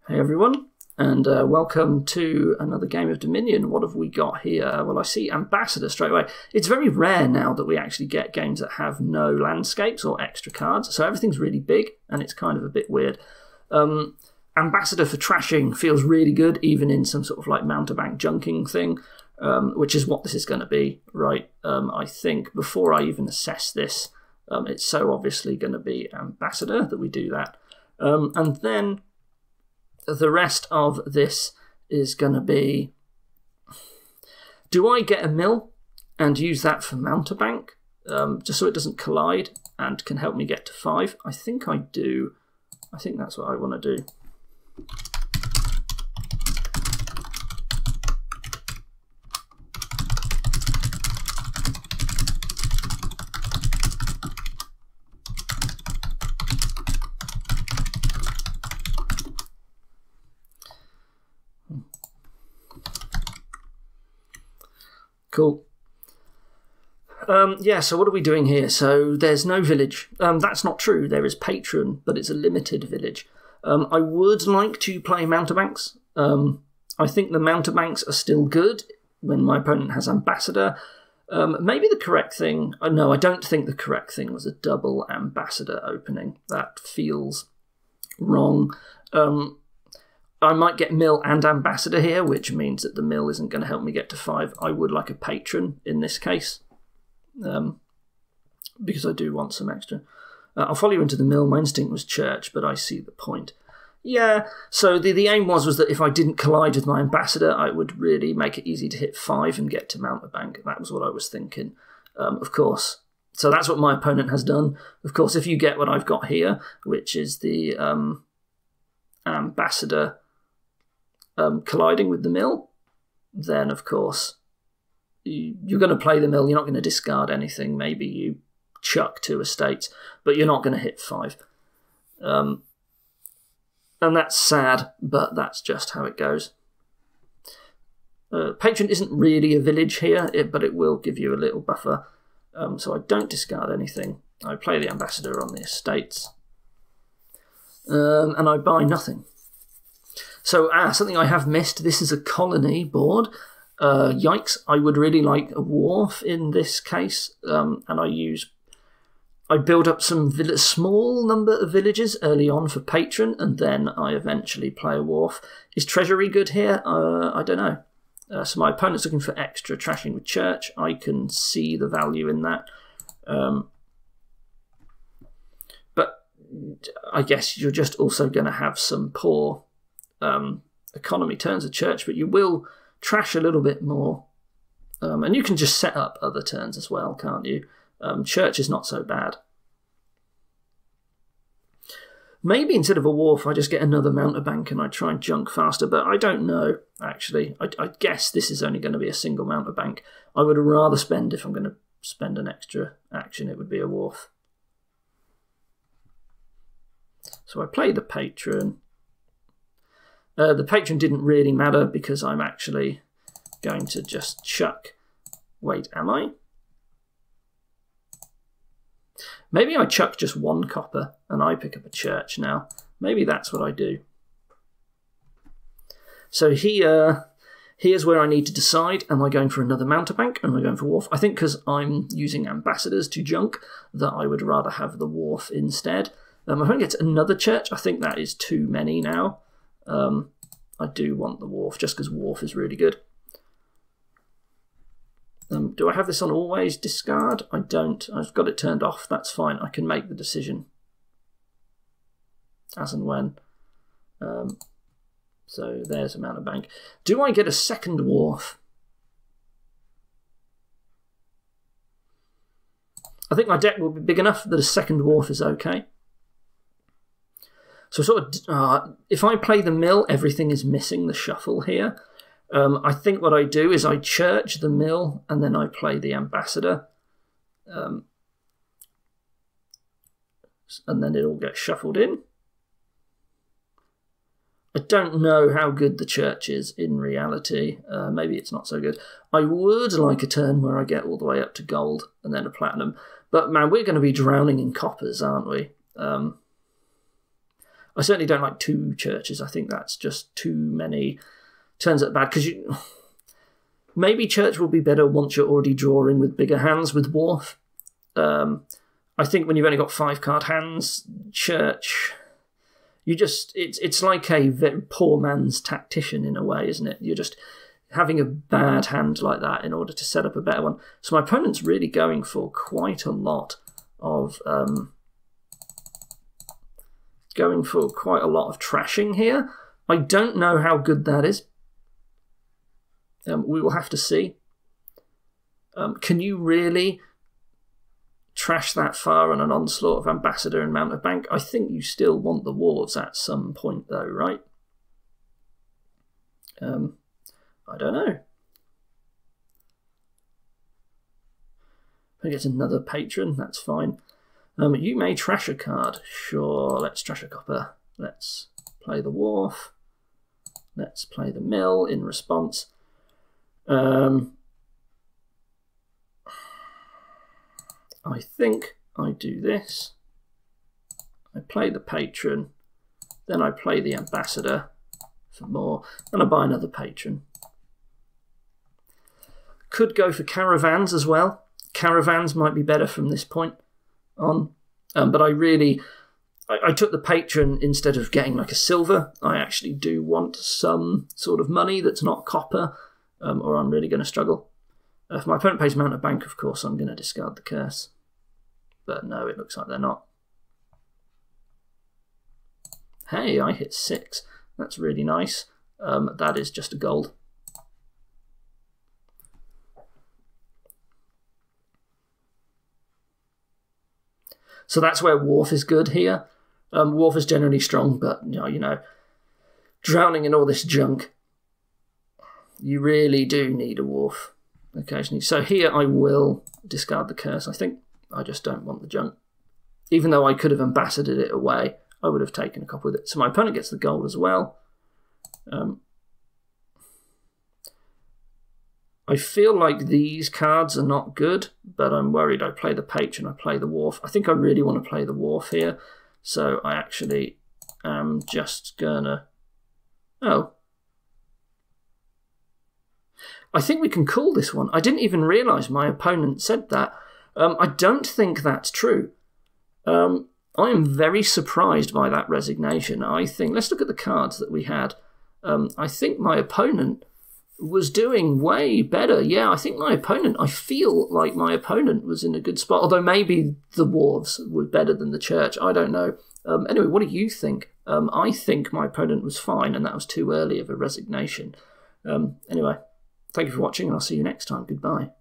Hey everyone, and welcome to another game of Dominion. What have we got here? Well, I see Ambassador straight away. It's very rare now that we actually get games that have no landscapes or extra cards, so everything's really big, and it's kind of a bit weird. Ambassador for trashing feels really good, even in some sort of like mountebank junking thing, which is what this is going to be, right? I think before I even assess this, it's so obviously going to be Ambassador that we do that. And then the rest of this is going to be, do I get a mill and use that for mountebank, just so it doesn't collide and can help me get to 5? I think I do. I think that's what I want to do. Cool. Yeah, so what are we doing here? So there's no village. That's not true. There is patron, but it's a limited village. I would like to play mountebanks. I think the mountebanks are still good when my opponent has ambassador. Maybe the correct thing... no, I don't think the correct thing was a double ambassador opening. That feels wrong. I might get mill and ambassador here, which means that the mill isn't going to help me get to 5. I would like a patron in this case, because I do want some extra. I'll follow you into the mill. My instinct was church, but I see the point. Yeah, so the aim was that if I didn't collide with my ambassador, I would really make it easy to hit 5 and get to mountebank. That was what I was thinking, of course. So that's what my opponent has done. Of course, if you get what I've got here, which is the ambassador colliding with the mill, then of course you're going to play the mill. You're not going to discard anything. Maybe you chuck 2 estates, but you're not going to hit 5. And that's sad, but that's just how it goes. Patron isn't really a village here, but it will give you a little buffer. So I don't discard anything. I play the ambassador on the estates, and I buy nothing. So, something I have missed, this is a colony board. Yikes, I would really like a wharf in this case. And I build up some small number of villages early on for patron, and then I eventually play a wharf. Is treasury good here? I don't know. So my opponent's looking for extra trashing with church. I can see the value in that. But I guess you're just also going to have some poor economy turns of church, but you will trash a little bit more, and you can just set up other turns as well, can't you? Church is not so bad. Maybe instead of a wharf I just get another mountebank and I try and junk faster, but I don't know actually. I guess this is only going to be a single mountebank. I would rather spend, if I'm going to spend an extra action, it would be a wharf. So I play the patron. The patron didn't really matter because I'm actually going to just chuck... Wait, am I? Maybe I chuck just 1 copper and I pick up a church now. Maybe that's what I do. So here's where I need to decide. Am I going for another mountebank? Am I going for wharf? I think because I'm using ambassadors to junk, that I would rather have the wharf instead. If I get another church, I think that is too many now. I do want the wharf, just because wharf is really good. Do I have this on always discard? I don't. I've got it turned off. That's fine. I can make the decision as and when. So there's a mountebank. Do I get a second wharf? I think my deck will be big enough that a second wharf is okay. So sort of, if I play the mill, everything is missing the shuffle here. I think what I do is I church the mill and then I play the ambassador. And then it all gets shuffled in. I don't know how good the church is in reality. Maybe it's not so good. I would like a turn where I get all the way up to gold and then a platinum. But man, we're going to be drowning in coppers, aren't we? I certainly don't like 2 churches. I think that's just too many turns at bad, because maybe church will be better once you're already drawing with bigger hands with Wharf. I think when you've only got 5-card hands, church, it's like a very poor man's tactician in a way, isn't it? You're just having a bad hand like that in order to set up a better one. So my opponent's really going for quite a lot of trashing here. I don't know how good that is. We will have to see. Can you really trash that far on an onslaught of Ambassador and Mountebank? I think you still want the Wharves at some point, though, right? I don't know. I guess another patron, that's fine. You may trash a card. Sure, let's trash a copper. Let's play the Wharf. Let's play the Mill in response. I think I do this. I play the patron, then I play the Ambassador for more, and I buy another patron. Could go for caravans as well. Caravans might be better from this point on, but I took the patron instead of getting like a silver. I actually do want some sort of money that's not copper, or I'm really going to struggle. If my opponent pays Mountebank, of course, I'm going to discard the curse. But no, it looks like they're not. Hey, I hit 6. That's really nice. That is just a gold. So that's where Wharf is good here. Wharf is generally strong, but you know, drowning in all this junk, you really do need a Wharf occasionally. So here I will discard the curse, I think. I just don't want the junk. Even though I could have ambassadored it away, I would have taken a copper with it. So my opponent gets the gold as well. I feel like these cards are not good, but I'm worried. I play the patron, I play the Wharf. I think I really want to play the Wharf here. So I actually am just gonna... Oh. I think we can call this one. I didn't even realise my opponent said that. I don't think that's true. I am very surprised by that resignation. I think, let's look at the cards that we had. I think my opponent was doing way better. Yeah, I think I feel like my opponent was in a good spot, although maybe the Wharves were better than the Church. I don't know. Anyway, what do you think? I think my opponent was fine, and that was too early of a resignation. Anyway, thank you for watching, and I'll see you next time. Goodbye.